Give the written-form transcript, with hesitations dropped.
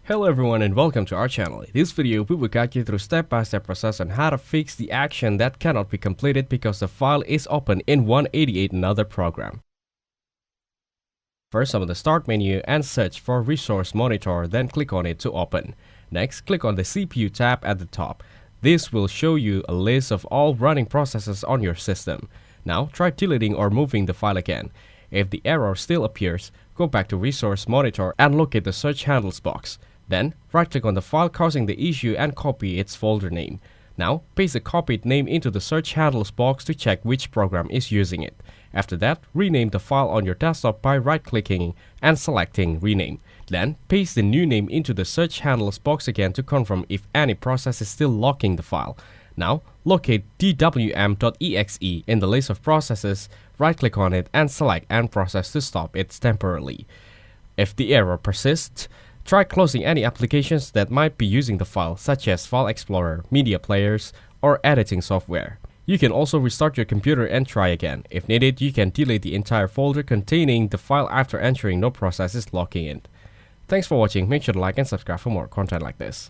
Hello everyone and welcome to our channel. In this video, we will guide you through step-by-step process on how to fix the action that cannot be completed because the file is open in 188 another program. First, open the Start menu and search for Resource Monitor, then click on it to open. Next, click on the CPU tab at the top. This will show you a list of all running processes on your system. Now, try deleting or moving the file again. If the error still appears, go back to Resource Monitor and locate the Search Handles box. Then, right-click on the file causing the issue and copy its folder name. Now, paste the copied name into the Search Handles box to check which program is using it. After that, rename the file on your desktop by right-clicking and selecting Rename. Then, paste the new name into the Search Handles box again to confirm if any process is still locking the file. Now, locate dwm.exe in the list of processes, right-click on it and select End Process to stop it temporarily. If the error persists, try closing any applications that might be using the file, such as File Explorer, media players, or editing software. You can also restart your computer and try again. If needed, you can delete the entire folder containing the file after ensuring no process is locking it. Thanks for watching. Make sure to like and subscribe for more content like this.